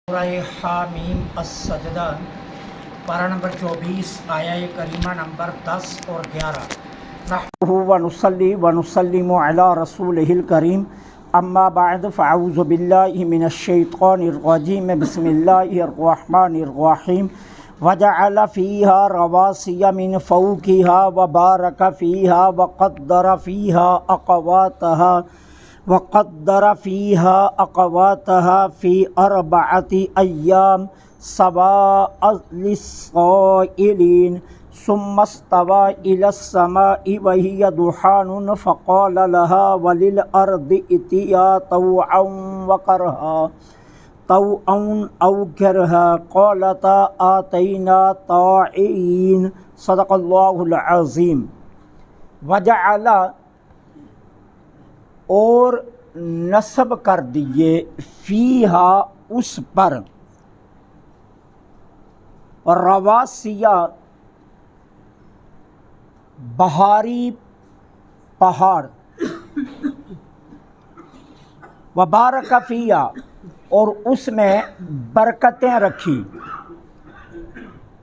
سورہ حامیم السجدہ پارہ نمبر 24 آیہ کریمہ نمبر 10 اور 11۔ نحمدہ ونصلی ونسلم علی رسولہ الکریم، اما بعد فاعوذ باللہ من الشیطان الرجیم، بسم اللہ الرحمن الرحیم۔ وجعل فیہا رواسی من فوقہا وبارک فیہا وقدر فیہا اقواتہا فی 4 ایام سواء للسائلین، ثم استوى إلى السماء وهي دخان فقال لها وللأرض ائتيا طوعا أو كرها قالتا آتينا طائعين۔ صدق اللہ العظیم۔ وجعل اور نصب کر دیے، فیہا اس پر، اور رواسیہ بہاری پہاڑ، وبارک فیہا اور اس میں برکتیں رکھی،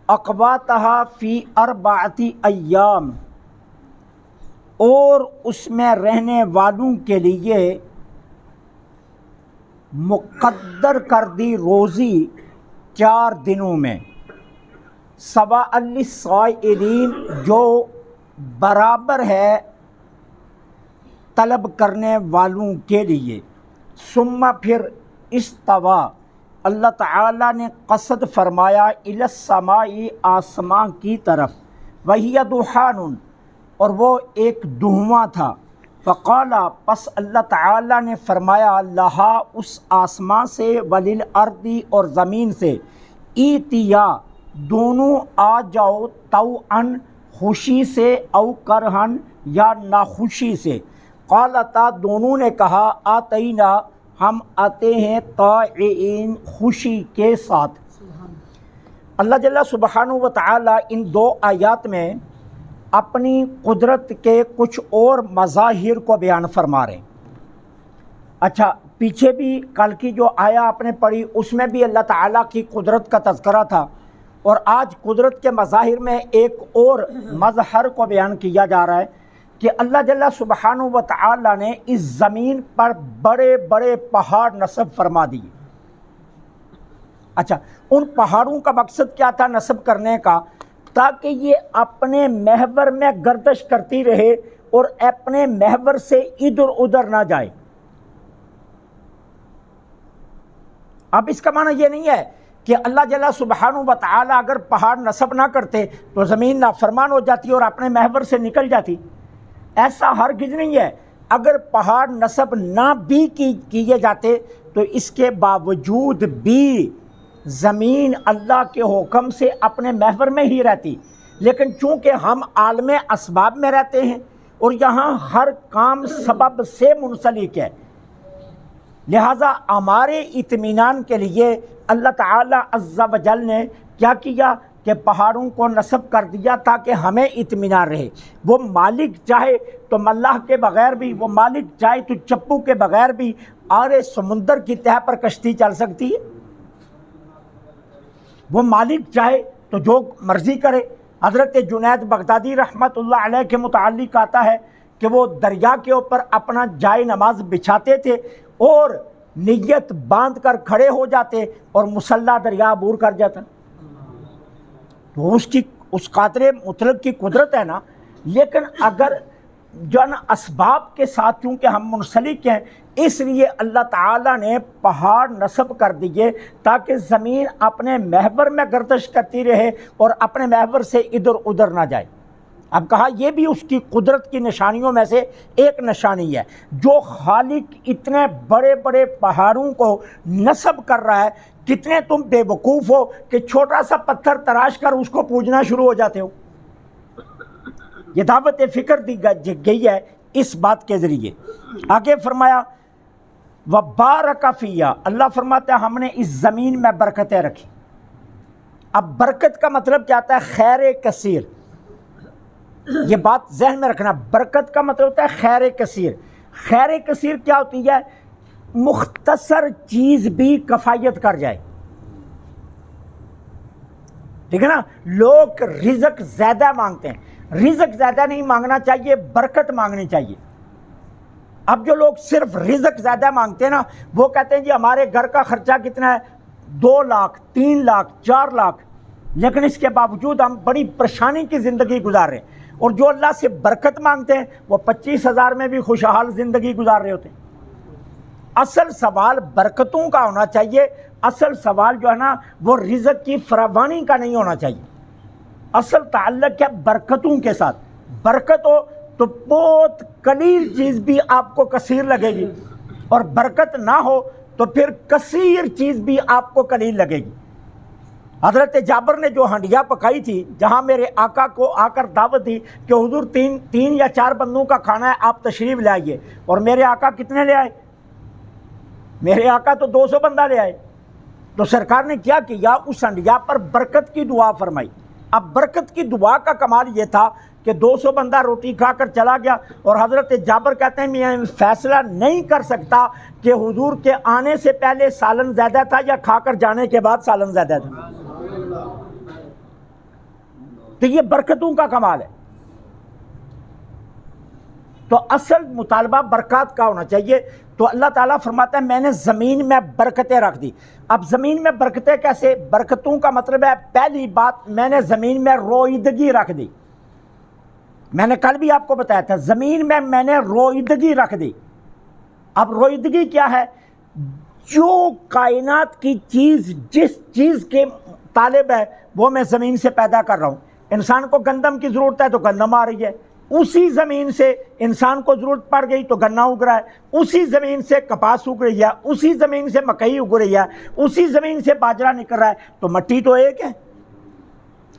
اقواتہا فی 4 ایام اور اس میں رہنے والوں کے لیے مقدر کر دی روزی 4 دنوں میں، سواء للسائلین جو برابر ہے طلب کرنے والوں کے لیے۔ ثم پھر استوا اللہ تعالیٰ نے قصد فرمایا، الی السماء آسمان کی طرف، وہی دخان اور وہ ایک دھواں تھا، فقالا پس اللہ تعالیٰ نے فرمایا، لہا اس آسمان سے، وللارض اور زمین سے، ایتیا دونوں آ جاؤ، طوعاً خوشی سے، او کرہن یا ناخوشی سے، قالتا دونوں نے کہا، آتینا ہم آتے ہیں، طائعین خوشی کے ساتھ۔ اللہ جل سبحانہ و تعالی ان 2 آیات میں اپنی قدرت کے کچھ اور مظاہر کو بیان فرما رہے ہیں۔ اچھا، پیچھے بھی کل کی جو آیہ آپ نے پڑھی اس میں بھی اللہ تعالیٰ کی قدرت کا تذکرہ تھا، اور آج قدرت کے مظاہر میں ایک اور مظہر کو بیان کیا جا رہا ہے کہ اللہ جل سبحانہ و تعالیٰ نے اس زمین پر بڑے بڑے پہاڑ نصب فرما دیے۔ اچھا، ان پہاڑوں کا مقصد کیا تھا نصب کرنے کا؟ تاکہ یہ اپنے محور میں گردش کرتی رہے اور اپنے محور سے ادھر ادھر نہ جائے۔ اب اس کا معنی یہ نہیں ہے کہ اللہ جل سبحانہ و تعالیٰ اگر پہاڑ نصب نہ کرتے تو زمین نافرمان ہو جاتی اور اپنے محور سے نکل جاتی، ایسا ہرگز نہیں ہے۔ اگر پہاڑ نصب نہ بھی کیے جاتے تو اس کے باوجود بھی زمین اللہ کے حکم سے اپنے محور میں ہی رہتی، لیکن چونکہ ہم عالم اسباب میں رہتے ہیں اور یہاں ہر کام سبب سے منسلک ہے، لہٰذا ہمارے اطمینان کے لیے اللہ تعالیٰ عز و جل نے کیا کیا کہ پہاڑوں کو نصب کر دیا تاکہ ہمیں اطمینان رہے۔ وہ مالک چاہے تو ملاح کے بغیر بھی، وہ مالک چاہے تو چپو کے بغیر بھی آرے سمندر کی تہہ پر کشتی چل سکتی ہے۔ وہ مالک چاہے تو جو مرضی کرے۔ حضرت جنید بغدادی رحمۃ اللہ علیہ کے متعلق آتا ہے کہ وہ دریا کے اوپر اپنا جائے نماز بچھاتے تھے اور نیت باندھ کر کھڑے ہو جاتے اور مسلح دریا عبور کر جاتا۔ تو اس قادر مطلق کی قدرت ہے نا، لیکن اگر جن اسباب کے ساتھ چونکہ ہم منسلک ہیں، اس لیے اللہ تعالیٰ نے پہاڑ نصب کر دیے تاکہ زمین اپنے محور میں گردش کرتی رہے اور اپنے محور سے ادھر ادھر نہ جائے۔ اب کہا یہ بھی اس کی قدرت کی نشانیوں میں سے ایک نشانی ہے۔ جو خالق اتنے بڑے بڑے پہاڑوں کو نصب کر رہا ہے، کتنے تم بے وقوف ہو کہ چھوٹا سا پتھر تراش کر اس کو پوجنا شروع ہو جاتے ہو۔ یہ دعوت فکر دی گئی ہے اس بات کے ذریعے۔ آگے فرمایا، وبارک فیہا، اللہ فرماتا ہے ہم نے اس زمین میں برکتیں رکھی۔ اب برکت کا مطلب کیا آتا ہے؟ خیر کثیر۔ یہ بات ذہن میں رکھنا، برکت کا مطلب ہوتا ہے خیر کثیر۔ خیر کثیر کیا ہوتی ہے؟ مختصر چیز بھی کفایت کر جائے۔ ٹھیک ہے نا. لوگ رزق زیادہ مانگتے ہیں، رزق زیادہ نہیں مانگنا چاہیے، برکت مانگنی چاہیے. اب جو لوگ صرف رزق زیادہ مانگتے ہیں نا، وہ کہتے ہیں جی ہمارے گھر کا خرچہ کتنا ہے، 2 لاکھ 3 لاکھ 4 لاکھ، لیکن اس کے باوجود ہم بڑی پریشانی کی زندگی گزار رہے ہیں. اور جو اللہ سے برکت مانگتے ہیں وہ 25,000 میں بھی خوشحال زندگی گزار رہے ہوتے ہیں. اصل سوال برکتوں کا ہونا چاہیے، اصل سوال جو ہے نا وہ رزق کی فراوانی کا نہیں ہونا چاہیے. اصل تعلق ہے برکتوں کے ساتھ. برکت ہو تو بہت قلیل چیز بھی آپ کو کثیر لگے گی، اور برکت نہ ہو تو پھر کثیر چیز بھی آپ کو قلیل لگے گی. حضرت جابر نے جو ہنڈیا پکائی تھی، جہاں میرے آقا کو آ کر دعوت دی کہ حضور 3 یا 4 بندوں کا کھانا ہے، آپ تشریف لے آئیے، اور میرے آقا کتنے لے آئے؟ میرے آقا تو 200 بندہ لے آئے. تو سرکار نے کیا کیا، اس ہنڈیا پر برکت کی دعا فرمائی. اب برکت کی دعا کا کمال یہ تھا کہ 200 بندہ روٹی کھا کر چلا گیا، اور حضرت جابر کہتے ہیں میں فیصلہ نہیں کر سکتا کہ حضور کے آنے سے پہلے سالن زیادہ تھا یا کھا کر جانے کے بعد سالن زیادہ تھا. تو یہ برکتوں کا کمال ہے. تو اصل مطالبہ برکات کا ہونا چاہیے. تو اللہ تعالیٰ فرماتا ہے میں نے زمین میں برکتیں رکھ دی. اب زمین میں برکتیں کیسے؟ برکتوں کا مطلب ہے پہلی بات میں نے زمین میں روئیدگی رکھ دی. میں نے کل بھی آپ کو بتایا تھا زمین میں نے روئیدگی رکھ دی. اب روئیدگی کیا ہے؟ جو کائنات کی چیز جس چیز کے طالب ہے وہ میں زمین سے پیدا کر رہا ہوں. انسان کو گندم کی ضرورت ہے تو گندم آ رہی ہے، اسی زمین سے انسان کو ضرورت پڑ گئی تو گنا اگ رہا ہے، اسی زمین سے کپاس اگ رہی ہے، اسی زمین سے مکئی اگ رہی ہے، اسی زمین سے باجرہ نکل رہا ہے. تو مٹی تو ایک ہے،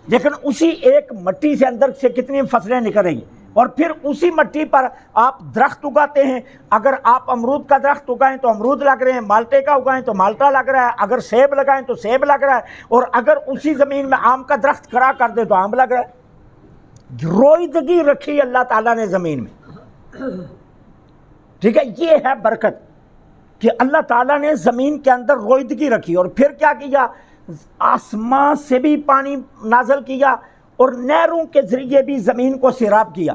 لیکن اسی ایک مٹی سے اندر سے کتنی فصلیں نکل رہی ہیں. اور پھر اسی مٹی پر آپ درخت اگاتے ہیں. اگر آپ امرود کا درخت اگائیں تو امرود لگ رہے ہیں، مالٹے کا اگائیں تو مالٹا لگ رہا ہے، اگر سیب لگائیں تو سیب لگ رہا ہے، اور اگر اسی زمین میں آم کا درخت کھڑا کر دے تو آم لگ رہا ہے. روئیدگی رکھی اللہ تعالیٰ نے زمین میں. ٹھیک ہے، یہ ہے برکت کہ اللہ تعالیٰ نے زمین کے اندر روئیدگی رکھی. اور پھر کیا کیا؟ آسمان سے بھی پانی نازل کیا اور نہروں کے ذریعے بھی زمین کو سیراب کیا.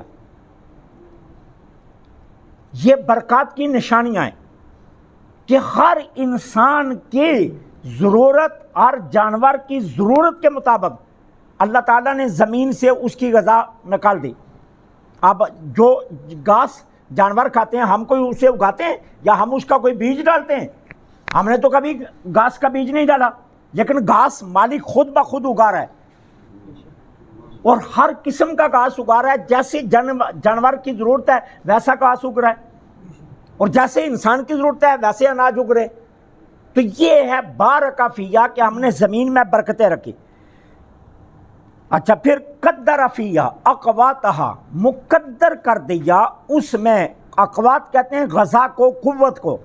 یہ برکات کی نشانیاں ہیں کہ ہر انسان کی ضرورت، ہر جانور کی ضرورت کے مطابق اللہ تعالیٰ نے زمین سے اس کی غذا نکال دی. اب جو گھاس جانور کھاتے ہیں، ہم کوئی اسے اگاتے ہیں یا ہم اس کا کوئی بیج ڈالتے ہیں؟ ہم نے تو کبھی گھاس کا بیج نہیں ڈالا، لیکن گھاس مالک خود بخود اگا رہا ہے، اور ہر قسم کا گھاس اگا رہا ہے. جیسے جانور کی ضرورت ہے ویسا گھاس اگ رہا ہے، اور جیسے انسان کی ضرورت ہے ویسے اناج اگ رہے. تو یہ ہے بارک فیہا کہ ہم نے زمین میں برکتیں رکھی. اچھا، پھر قدر فیہا اقواتہا، مقدر کر دیا اس میں. اقوات کہتے ہیں غذا کو، قوت کو.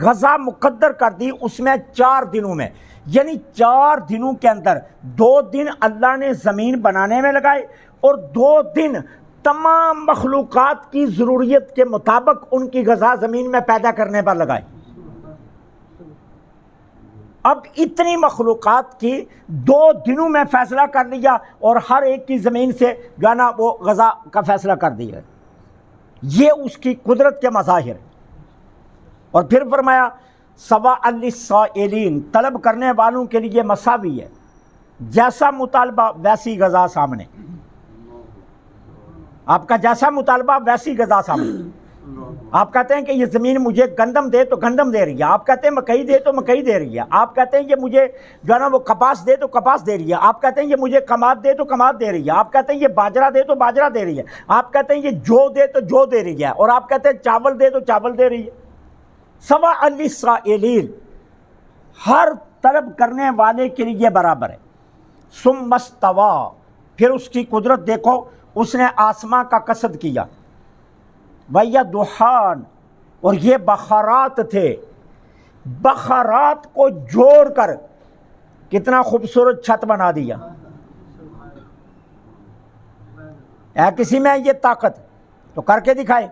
غذا مقدر کر دی اس میں 4 دنوں میں، یعنی 4 دنوں کے اندر 2 دن اللہ نے زمین بنانے میں لگائے، اور 2 دن تمام مخلوقات کی ضروریت کے مطابق ان کی غذا زمین میں پیدا کرنے پر لگائے. اب اتنی مخلوقات کی 2 دنوں میں فیصلہ کر لیا، اور ہر ایک کی زمین سے جو ہے نا وہ غذا کا فیصلہ کر دیا. یہ اس کی قدرت کے مظاہر. اور پھر فرمایا سواء للسائلین، طلب کرنے والوں کے لیے مساوی ہے، جیسا مطالبہ ویسی غذا سامنے. آپ کا جیسا مطالبہ ویسی غذا سامنے. آپ کہتے ہیں کہ یہ زمین مجھے گندم دے تو گندم دے رہی ہے، آپ کہتے ہیں مکئی دے تو مکئی دے رہی ہے، آپ کہتے ہیں یہ مجھے جو ہے نا وہ کپاس دے تو کپاس دے رہی ہے، آپ کہتے ہیں یہ مجھے کماد دے تو کماد دے رہی ہے، آپ کہتے ہیں یہ باجرہ دے تو باجرہ دے رہی ہے، آپ کہتے ہیں یہ جو دے تو جو دے رہی ہے، اور آپ کہتے ہیں چاول دے تو چاول دے رہی ہے. سواء للسائلین، ہر طلب کرنے والے کے لیے برابر ہے. ثم استویٰ، پھر اس کی قدرت دیکھو، اس نے آسماں کا قصد کیا. وَيَا دُخَان، اور یہ بخارات تھے. بخارات کو جوڑ کر کتنا خوبصورت چھت بنا دیا. ہے کسی میں یہ طاقت تو کر کے دکھائے.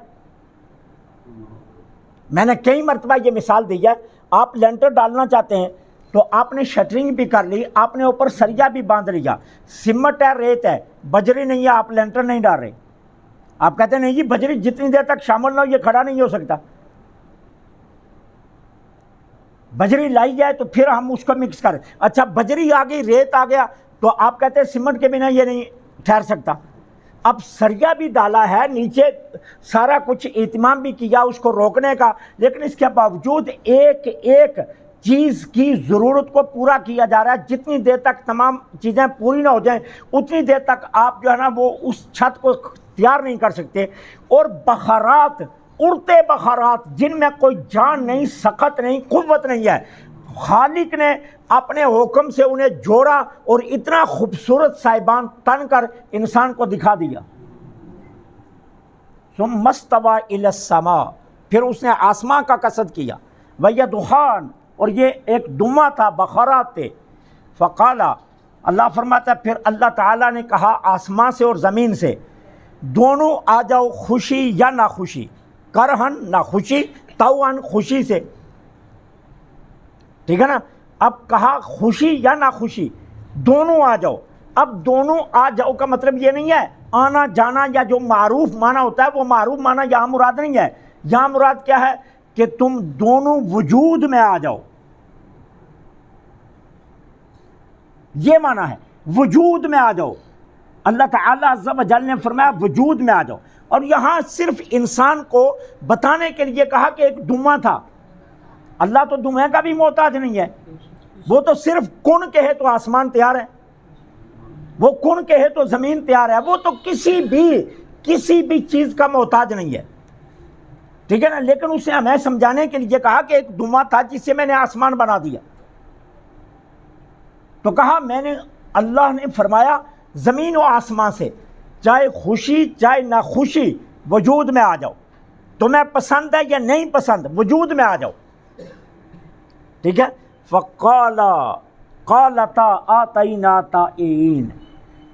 میں نے کئی مرتبہ یہ مثال دی ہے. آپ لینٹر ڈالنا چاہتے ہیں تو آپ نے شٹرنگ بھی کر لی, آپ نے اوپر سریا بھی باندھ لیا, سمٹ ہے, ریت ہے, بجری نہیں ہے, آپ لینٹر نہیں ڈال رہے. آپ کہتے ہیں نہیں جی بجری جتنی دیر تک شامل نہ ہو یہ کھڑا نہیں ہو سکتا. بجری لائی جائے تو پھر ہم اس کو مکس کریں. اچھا بجری آ گئی, ریت آ گیا, تو آپ کہتے ہیں سیمنٹ کے بنا یہ نہیں ٹھہر سکتا. اب سریا بھی ڈالا ہے نیچے, سارا کچھ اہتمام بھی کیا اس کو روکنے کا, لیکن اس کے باوجود ایک ایک چیز کی ضرورت کو پورا کیا جا رہا ہے. جتنی دیر تک تمام چیزیں پوری نہ ہو جائیں اتنی دیر تک آپ جو ہے نا وہ اس چھت کو تیار نہیں کر سکتے. اور بخارات, اڑتے بخارات جن میں کوئی جان نہیں, سخت نہیں, قوت نہیں ہے, خالق نے اپنے حکم سے انہیں جوڑا اور اتنا خوبصورت سائبان تن کر انسان کو دکھا دیا. ثم استوى الى السماء, پھر اس نے آسمان کا قصد کیا. وَيَ دخان, اور یہ ایک دمہ تھا, بخارات تھے. فقالا, اللہ فرماتا ہے پھر اللہ تعالیٰ نے کہا آسمان سے اور زمین سے, دونوں آ جاؤ خوشی یا ناخوشی, کرہن ناخوشی, توان خوشی سے. ٹھیک ہے نا, اب کہا خوشی یا ناخوشی دونوں آ جاؤ. اب دونوں آ جاؤ کا مطلب یہ نہیں ہے آنا جانا یا جو معروف معنی ہوتا ہے وہ معروف معنی یہاں مراد نہیں ہے. یہاں مراد کیا ہے کہ تم دونوں وجود میں آ جاؤ, یہ معنی ہے وجود میں آ جاؤ. اللہ تعالیٰ عز و جل نے فرمایا وجود میں آ جاؤ, اور یہاں صرف انسان کو بتانے کے لیے کہا کہ ایک دمہ تھا. اللہ تو دمے کا بھی محتاج نہیں ہے, وہ تو صرف کن کہے تو آسمان تیار ہے, وہ کن کہے تو زمین تیار ہے, وہ تو کسی بھی چیز کا محتاج نہیں ہے. ٹھیک ہے نا, لیکن اسے ہمیں سمجھانے کے لیے کہا کہ ایک دمہ تھا جس سے میں نے آسمان بنا دیا. تو کہا میں نے, اللہ نے فرمایا زمین و آسمان سے چاہے خوشی چاہے ناخوشی وجود میں آ جاؤ, تمہیں پسند ہے یا نہیں پسند وجود میں آ جاؤ. ٹھیک ہے, قالتا آتینا طائعین,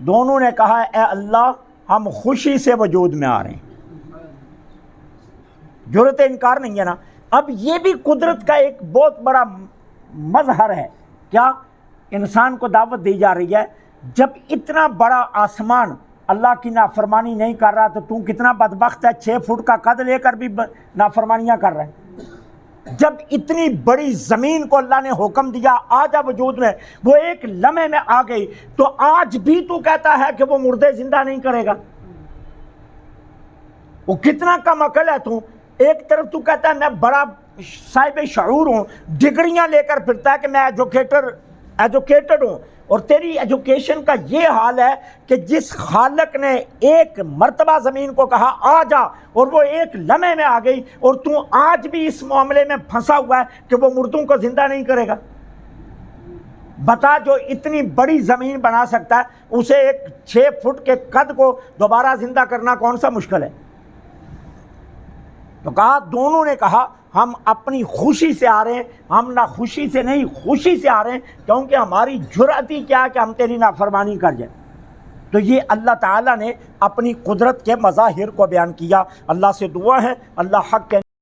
دونوں نے کہا اے اللہ ہم خوشی سے وجود میں آ رہے ہیں. جرأت انکار نہیں ہے نا. اب یہ بھی قدرت کا ایک بہت بڑا مظہر ہے. کیا انسان کو دعوت دی جا رہی ہے, جب اتنا بڑا آسمان اللہ کی نافرمانی نہیں کر رہا تو کتنا بدبخت ہے, 6 فٹ کا قد لے کر بھی نافرمانیاں کر رہا ہے. جب اتنی بڑی زمین کو اللہ نے حکم دیا آ جا وجود میں, وہ ایک لمحے میں آ گئی, تو آج بھی تو کہتا ہے کہ وہ مردے زندہ نہیں کرے گا. وہ کتنا کم عقل ہے تو. ایک طرف تو کہتا ہے میں بڑا صاحب شعور ہوں, ڈگریاں لے کر پھرتا ہے کہ میں ایجوکیٹڈ ہوں, اور تیری ایجوکیشن کا یہ حال ہے کہ جس خالق نے ایک مرتبہ زمین کو کہا آ جا اور وہ ایک لمحے میں آ گئی, اور تو آج بھی اس معاملے میں پھنسا ہوا ہے کہ وہ مردوں کو زندہ نہیں کرے گا. بتا, جو اتنی بڑی زمین بنا سکتا ہے اسے ایک 6 فٹ کے قد کو دوبارہ زندہ کرنا کون سا مشکل ہے. تو کہا, دونوں نے کہا ہم اپنی خوشی سے آ رہے ہیں, ہم نہ خوشی سے نہیں خوشی سے آ رہے ہیں, کیونکہ ہماری جرأت ہی کیا کہ ہم تیری نافرمانی کر جائیں. تو یہ اللہ تعالیٰ نے اپنی قدرت کے مظاہر کو بیان کیا. اللہ سے دعا ہے اللہ حق کے